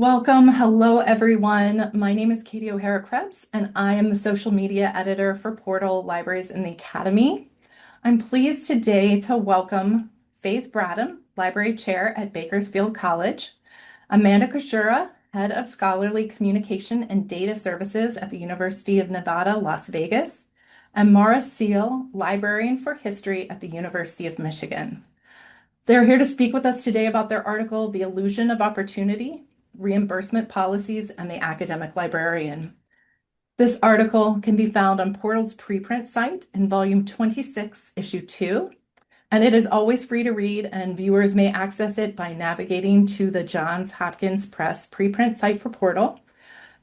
Welcome. Hello, everyone. My name is Katie O'Hara-Krebs, and I am the social media editor for Portal Libraries in the Academy. I'm pleased today to welcome Faith Bradham, Library Chair at Bakersfield College, Amanda Koziura, Head of Scholarly Communication and Data Services at the University of Nevada, Las Vegas, and Maura Seale, Librarian for History at the University of Michigan. They're here to speak with us today about their article, The Illusion of Opportunity, Reimbursement Policies, and the Academic Librarian. This article can be found on Portal's preprint site in volume 26, issue 2, and it is always free to read, and viewers may access it by navigating to the Johns Hopkins Press preprint site for Portal.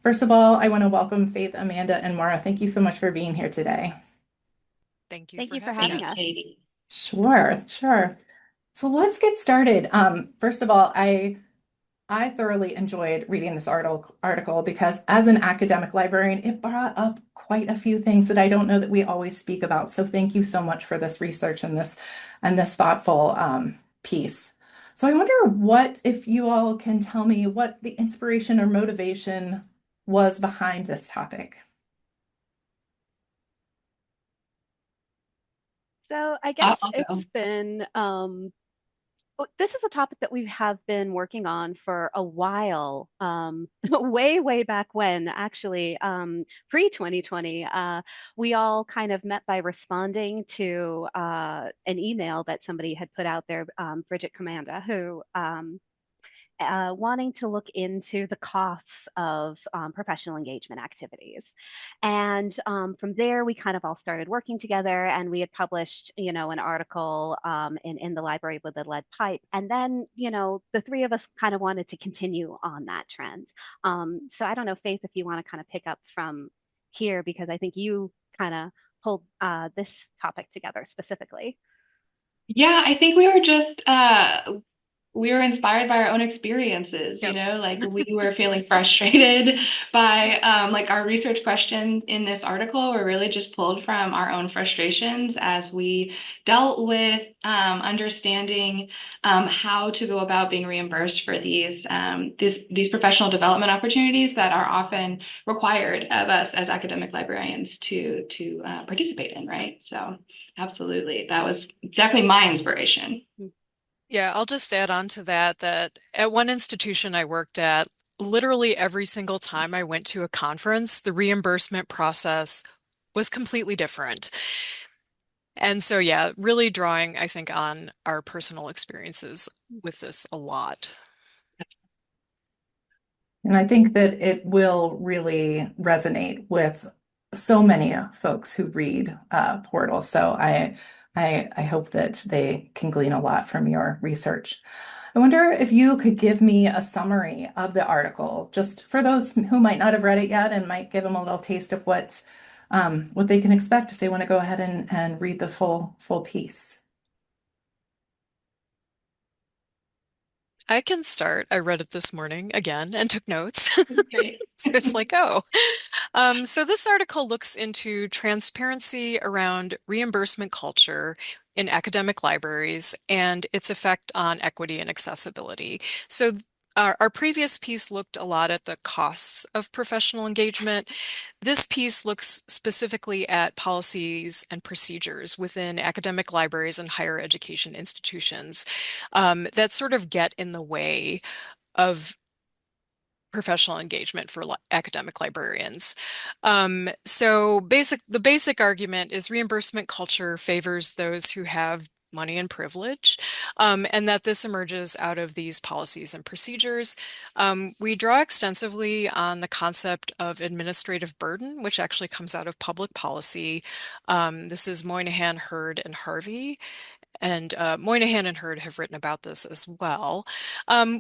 First of all, I want to welcome Faith, Amanda, and Maura. Thank you so much for being here today. Thank you Thank for you for having having us. us. Katie. Sure. So let's get started. First of all, I thoroughly enjoyed reading this article because as an academic librarian, it brought up quite a few things that I don't know that we always speak about. So thank you so much for this research and this thoughtful piece. So I wonder what if you all can tell me what the inspiration or motivation was behind this topic. So I guess I'll go. it's been this is a topic that we have been working on for a while, way back when, actually, pre-2020. We all kind of met by responding to an email that somebody had put out there, Bridget Commanda, who wanting to look into the costs of professional engagement activities. And from there, we kind of all started working together, and we had published, an article in the library with a lead pipe. And then, the three of us kind of wanted to continue on that trend. So I don't know, Faith, if you want to kind of pick up from here, because I think you kind of pulled this topic together specifically. Yeah, I think we were inspired by our own experiences, Yep. like we were feeling frustrated by like our research questions in this article were really just pulled from our own frustrations as we dealt with understanding how to go about being reimbursed for these professional development opportunities that are often required of us as academic librarians to participate in, right? So absolutely, that was definitely my inspiration. Yeah, I'll just add on to that at one institution I worked at, literally every single time I went to a conference, the reimbursement process was completely different. And so, yeah, really drawing, I think, on our personal experiences with this a lot. And I think that it will really resonate with so many folks who read Portal. So I hope that they can glean a lot from your research. I wonder if you could give me a summary of the article, just for those who might not have read it yet and might give them a little taste of what they can expect if they want to go ahead and read the full piece. I can start. I read it this morning again and took notes. Great. So it's like, oh. So this article looks into transparency around reimbursement culture in academic libraries and its effect on equity and accessibility. So our previous piece looked a lot at the costs of professional engagement. This piece looks specifically at policies and procedures within academic libraries and higher education institutions that sort of get in the way of professional engagement for academic librarians. The basic argument is reimbursement culture favors those who have money and privilege, and that this emerges out of these policies and procedures. We draw extensively on the concept of administrative burden, which actually comes out of public policy. This is Moynihan, Hurd, and Harvey. And Moynihan and Hurd have written about this as well,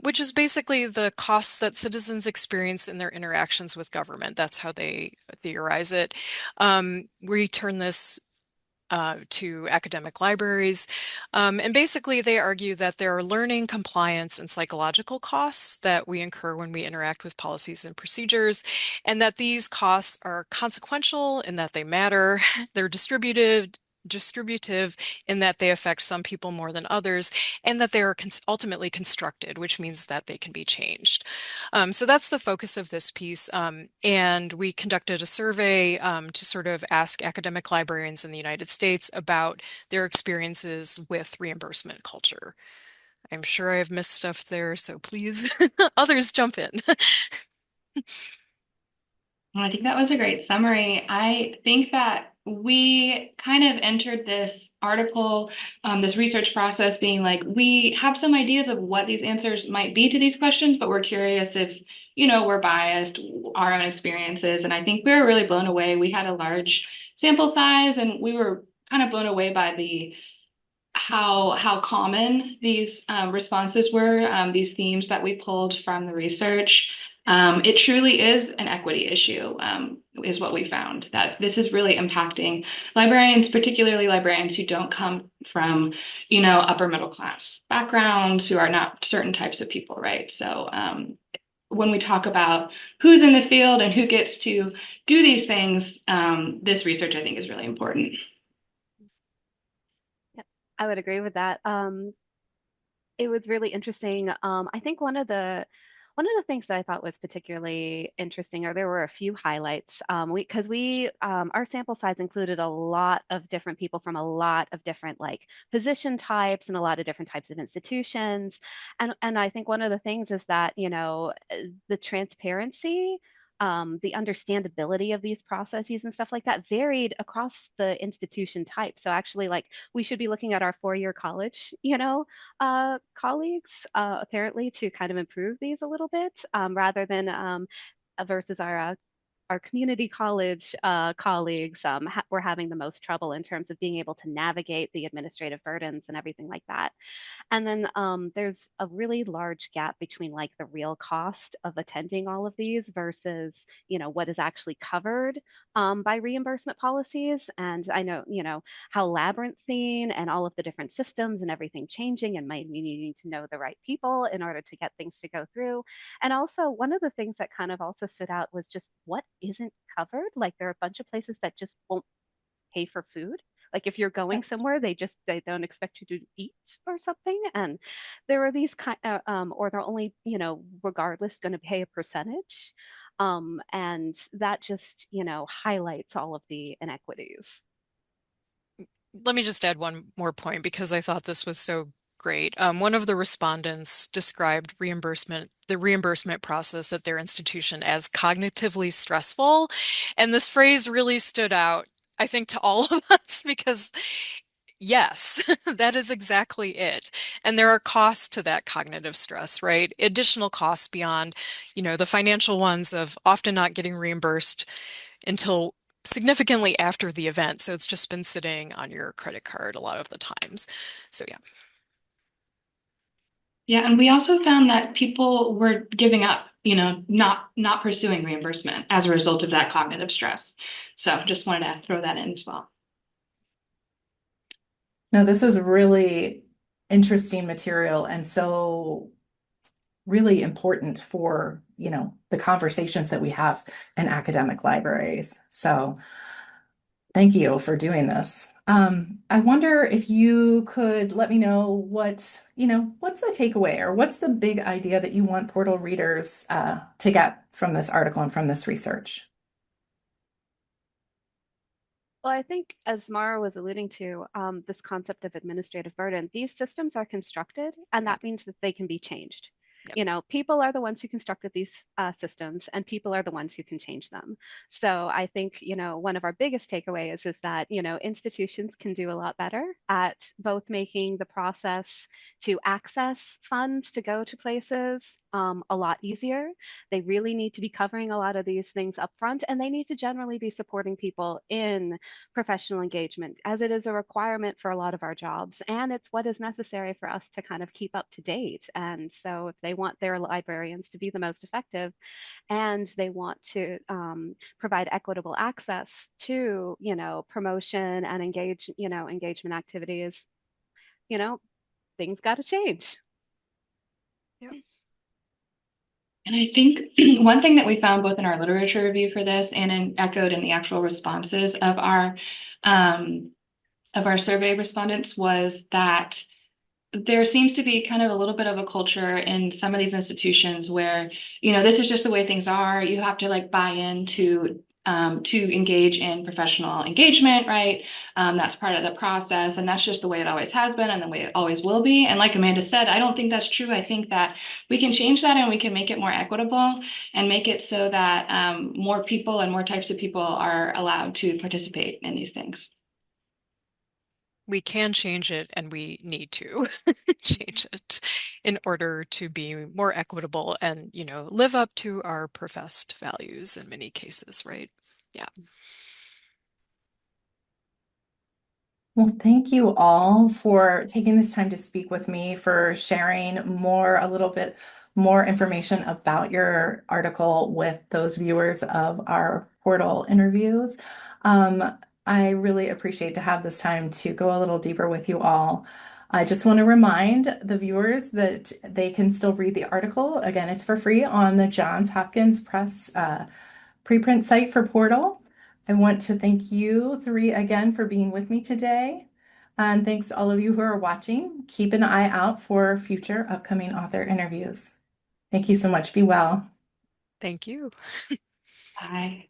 which is basically the costs that citizens experience in their interactions with government. That's how they theorize it. We turn this to academic libraries. And basically, they argue that there are learning, compliance, and psychological costs that we incur when we interact with policies and procedures, and that these costs are consequential in that they matter, they're distributed distributive in that they affect some people more than others, and that they are ultimately constructed, which means that they can be changed. So that's the focus of this piece. And we conducted a survey to sort of ask academic librarians in the United States about their experiences with reimbursement culture. I'm sure I have missed stuff there, so please, others jump in. Well, I think that was a great summary. I think that we kind of entered this article, this research process being like, we have some ideas of what these answers might be to these questions, but we're curious if, we're biased, our own experiences. And I think we were really blown away. We had a large sample size and we were kind of blown away by the how common these responses were, these themes that we pulled from the research. It truly is an equity issue, is what we found, that this is really impacting librarians, particularly librarians who don't come from, upper middle class backgrounds, who are not certain types of people, right? So when we talk about who's in the field and who gets to do these things, this research, I think, is really important. Yep, I would agree with that. It was really interesting. I think one of the things that I thought was particularly interesting, or there were a few highlights, our sample size included a lot of different people from a lot of different like position types and a lot of different types of institutions, and I think one of the things is that the transparency. The understandability of these processes and stuff like that varied across the institution type. So actually, like we should be looking at our four-year college, colleagues, apparently to kind of improve these a little bit, rather than versus our community college colleagues were having the most trouble in terms of being able to navigate the administrative burdens and everything like that. And then there's a really large gap between like the real cost of attending all of these versus, what is actually covered by reimbursement policies. And I know, how labyrinthine and all of the different systems and everything changing and might me needing to know the right people in order to get things to go through. And also one of the things that kind of also stood out was just what isn't covered. Like there are a bunch of places that just won't pay for food. Like if you're going Yes. somewhere, they don't expect you to eat or something. And there are these kind of, or they're only, regardless going to pay a percentage. And that just, highlights all of the inequities. Let me just add one more point because I thought this was so great. One of the respondents described the reimbursement process at their institution as cognitively stressful. And this phrase really stood out, I think, to all of us because yes, that is exactly it. And there are costs to that cognitive stress, right? Additional costs beyond, the financial ones of often not getting reimbursed until significantly after the event. So it's just been sitting on your credit card a lot of the times. So yeah. Yeah, and we also found that people were giving up, not pursuing reimbursement as a result of that cognitive stress. So just wanted to throw that in as well. No, this is really interesting material and so really important for, the conversations that we have in academic libraries. So thank you for doing this. I wonder if you could let me know what's the takeaway or what's the big idea that you want Portal readers to get from this article and from this research? Well, I think as Mara was alluding to, this concept of administrative burden, these systems are constructed, and Yeah. that means that they can be changed. Yep. People are the ones who constructed these systems, and people are the ones who can change them. So I think, one of our biggest takeaways is that, institutions can do a lot better at both making the process to access funds to go to places a lot easier. They really need to be covering a lot of these things up front, and they need to generally be supporting people in professional engagement, as it is a requirement for a lot of our jobs. And it's what is necessary for us to kind of keep up to date. And so if they want their librarians to be the most effective and they want to provide equitable access to, promotion and engagement activities, you know, things got to change. Yep. And I think one thing that we found both in our literature review for this and echoed in the actual responses of our of our survey respondents was that there seems to be kind of a little bit of a culture in some of these institutions where, this is just the way things are. You have to like buy into to engage in professional engagement, right? That's part of the process, and that's just the way it always has been and the way it always will be. And like Amanda said, I don't think that's true. I think that we can change that and we can make it more equitable and make it so that more people and more types of people are allowed to participate in these things. We can change it and we need to change it in order to be more equitable and, live up to our professed values in many cases, right? Yeah. Well, thank you all for taking this time to speak with me, for sharing a little bit more information about your article with those viewers of our portal interviews. I really appreciate to have this time to go a little deeper with you all. I just want to remind the viewers that they can still read the article. Again, it's for free on the Johns Hopkins Press preprint site for Portal. I want to thank you three again for being with me today. And thanks to all of you who are watching. Keep an eye out for future upcoming author interviews. Thank you so much. Be well. Thank you. Bye.